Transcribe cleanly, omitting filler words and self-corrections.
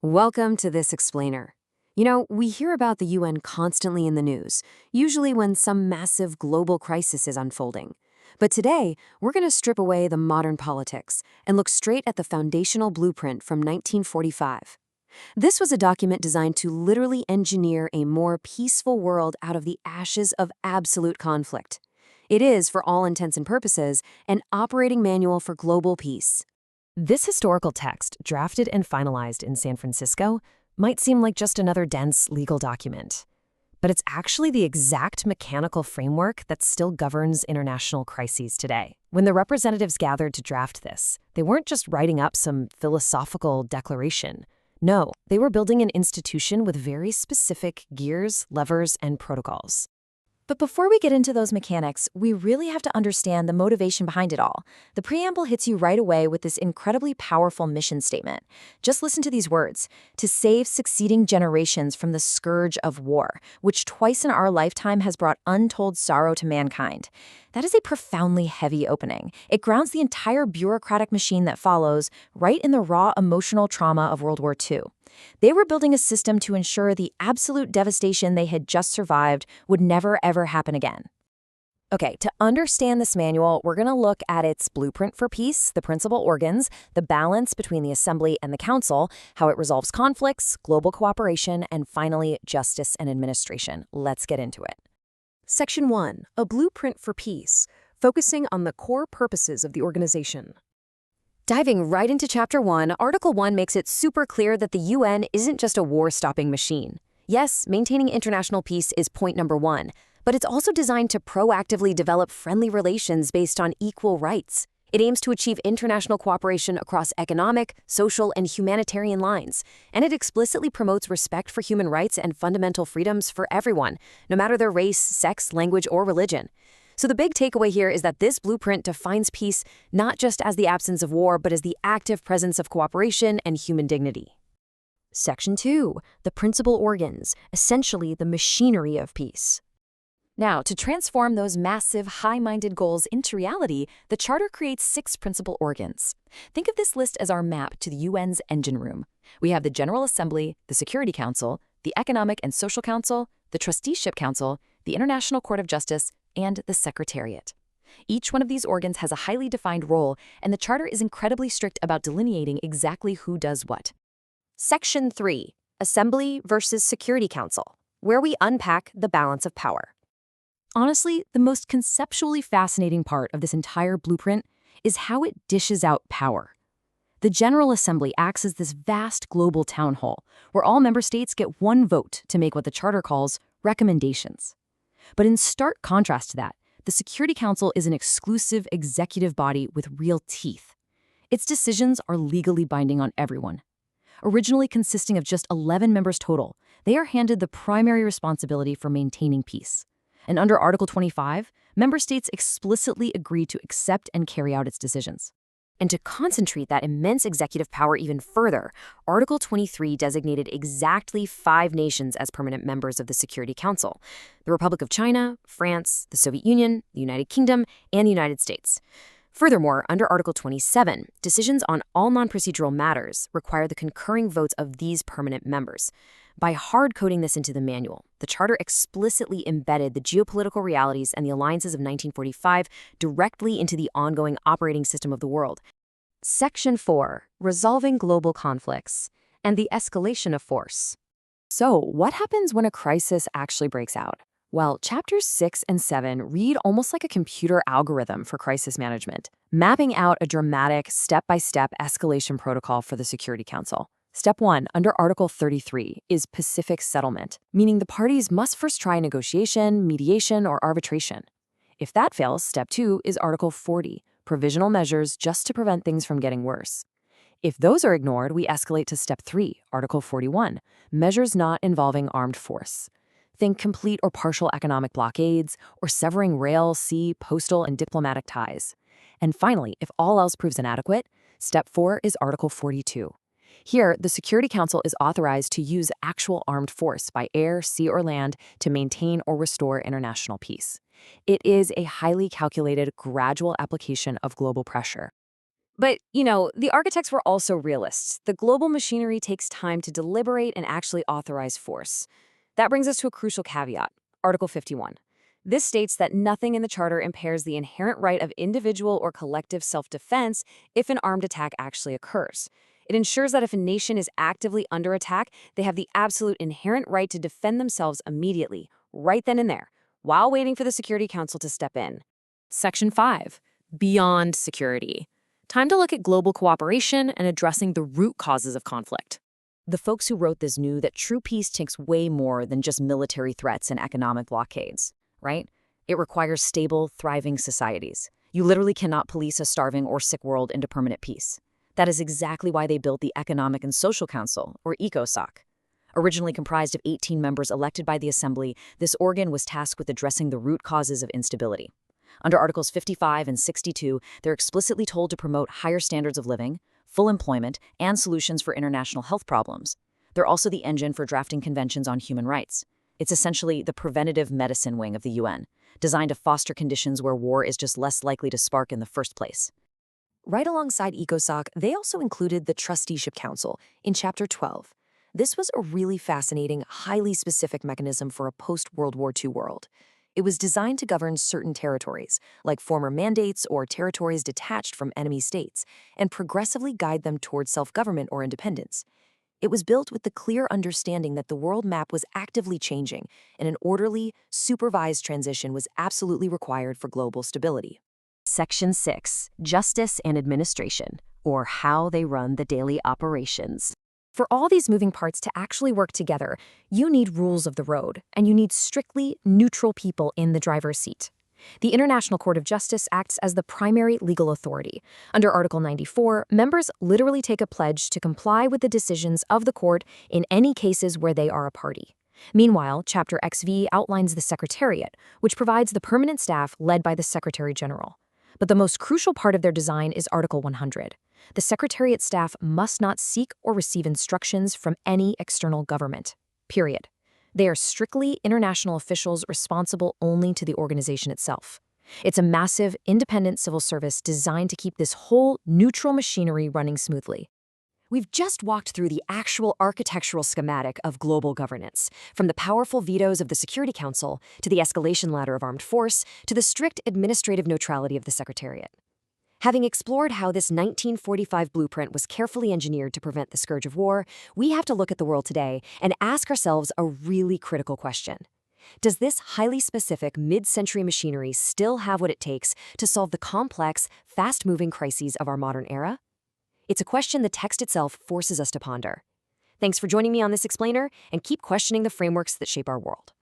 Welcome to this explainer. We hear about the UN constantly in the news, usually when some massive global crisis is unfolding. But today, we're going to strip away the modern politics and look straight at the foundational blueprint from 1945. This was a document designed to literally engineer a more peaceful world out of the ashes of absolute conflict. It is, for all intents and purposes, an operating manual for global peace. This historical text, drafted and finalized in San Francisco, might seem like just another dense legal document. But it's actually the exact mechanical framework that still governs international crises today. When the representatives gathered to draft this, they weren't just writing up some philosophical declaration. No, they were building an institution with very specific gears, levers, and protocols. But before we get into those mechanics, we really have to understand the motivation behind it all. The preamble hits you right away with this incredibly powerful mission statement. Just listen to these words: to save succeeding generations from the scourge of war, which twice in our lifetime has brought untold sorrow to mankind. That is a profoundly heavy opening. It grounds the entire bureaucratic machine that follows right in the raw emotional trauma of World War II. They were building a system to ensure the absolute devastation they had just survived would never, ever happen again. Okay, to understand this manual, we're going to look at its blueprint for peace, the principal organs, the balance between the Assembly and the Council, how it resolves conflicts, global cooperation, and finally, justice and administration. Let's get into it. Section 1, a blueprint for peace, focusing on the core purposes of the organization. Diving right into Chapter 1, Article 1 makes it super clear that the UN isn't just a war-stopping machine. Yes, maintaining international peace is point number one, but it's also designed to proactively develop friendly relations based on equal rights. It aims to achieve international cooperation across economic, social, and humanitarian lines, and it explicitly promotes respect for human rights and fundamental freedoms for everyone, no matter their race, sex, language, or religion. So the big takeaway here is that this blueprint defines peace not just as the absence of war, but as the active presence of cooperation and human dignity. Section 2, the principal organs, essentially the machinery of peace. Now, to transform those massive, high-minded goals into reality, the Charter creates 6 principal organs. Think of this list as our map to the UN's engine room. We have the General Assembly, the Security Council, the Economic and Social Council, the Trusteeship Council, the International Court of Justice, and the Secretariat. Each one of these organs has a highly defined role, and the Charter is incredibly strict about delineating exactly who does what. Section 3, Assembly versus Security Council, where we unpack the balance of power. Honestly, the most conceptually fascinating part of this entire blueprint is how it dishes out power. The General Assembly acts as this vast global town hall, where all member states get one vote to make what the Charter calls recommendations. But in stark contrast to that, the Security Council is an exclusive executive body with real teeth. Its decisions are legally binding on everyone. Originally consisting of just 11 members total, they are handed the primary responsibility for maintaining peace. And under Article 25, member states explicitly agree to accept and carry out its decisions. And to concentrate that immense executive power even further, Article 23 designated exactly 5 nations as permanent members of the Security Council: the Republic of China, France, the Soviet Union, the United Kingdom, and the United States. Furthermore, under Article 27, decisions on all non-procedural matters require the concurring votes of these permanent members. By hard-coding this into the manual, the Charter explicitly embedded the geopolitical realities and the alliances of 1945 directly into the ongoing operating system of the world. Section 4, Resolving Global Conflicts and the Escalation of Force. So, what happens when a crisis actually breaks out? Well, Chapters 6 and 7 read almost like a computer algorithm for crisis management, mapping out a dramatic, step-by-step escalation protocol for the Security Council. Step 1, under Article 33, is Pacific settlement, meaning the parties must first try negotiation, mediation, or arbitration. If that fails, Step 2 is Article 40, provisional measures just to prevent things from getting worse. If those are ignored, we escalate to Step 3, Article 41, measures not involving armed force. Think complete or partial economic blockades, or severing rail, sea, postal, and diplomatic ties. And finally, if all else proves inadequate, Step 4 is Article 42. Here, the Security Council is authorized to use actual armed force by air, sea, or land to maintain or restore international peace. It is a highly calculated, gradual application of global pressure. But, the architects were also realists. The global machinery takes time to deliberate and actually authorize force. That brings us to a crucial caveat, Article 51. This states that nothing in the Charter impairs the inherent right of individual or collective self-defense if an armed attack actually occurs. It ensures that if a nation is actively under attack, they have the absolute inherent right to defend themselves immediately, right then and there, while waiting for the Security Council to step in. Section 5. Beyond security. Time to look at global cooperation and addressing the root causes of conflict. The folks who wrote this knew that true peace takes way more than just military threats and economic blockades, right? It requires stable, thriving societies. You literally cannot police a starving or sick world into permanent peace. That is exactly why they built the Economic and Social Council, or ECOSOC. Originally comprised of 18 members elected by the Assembly, this organ was tasked with addressing the root causes of instability. Under Articles 55 and 62, they're explicitly told to promote higher standards of living, full employment, and solutions for international health problems. They're also the engine for drafting conventions on human rights. It's essentially the preventative medicine wing of the UN, designed to foster conditions where war is just less likely to spark in the first place. Right alongside ECOSOC, they also included the Trusteeship Council in Chapter 12. This was a really fascinating, highly specific mechanism for a post-World War II world. It was designed to govern certain territories, like former mandates or territories detached from enemy states, and progressively guide them towards self-government or independence. It was built with the clear understanding that the world map was actively changing, and an orderly, supervised transition was absolutely required for global stability. Section 6. Justice and Administration, or how they run the daily operations. For all these moving parts to actually work together, you need rules of the road, and you need strictly neutral people in the driver's seat. The International Court of Justice acts as the primary legal authority. Under Article 94, members literally take a pledge to comply with the decisions of the court in any cases where they are a party. Meanwhile, Chapter XV outlines the Secretariat, which provides the permanent staff led by the Secretary General. But the most crucial part of their design is Article 100. The Secretariat staff must not seek or receive instructions from any external government. Period. They are strictly international officials responsible only to the organization itself. It's a massive, independent civil service designed to keep this whole neutral machinery running smoothly. We've just walked through the actual architectural schematic of global governance, from the powerful vetoes of the Security Council to the escalation ladder of armed force to the strict administrative neutrality of the Secretariat. Having explored how this 1945 blueprint was carefully engineered to prevent the scourge of war, we have to look at the world today and ask ourselves a really critical question. Does this highly specific mid-century machinery still have what it takes to solve the complex, fast-moving crises of our modern era? It's a question the text itself forces us to ponder. Thanks for joining me on this explainer, and keep questioning the frameworks that shape our world.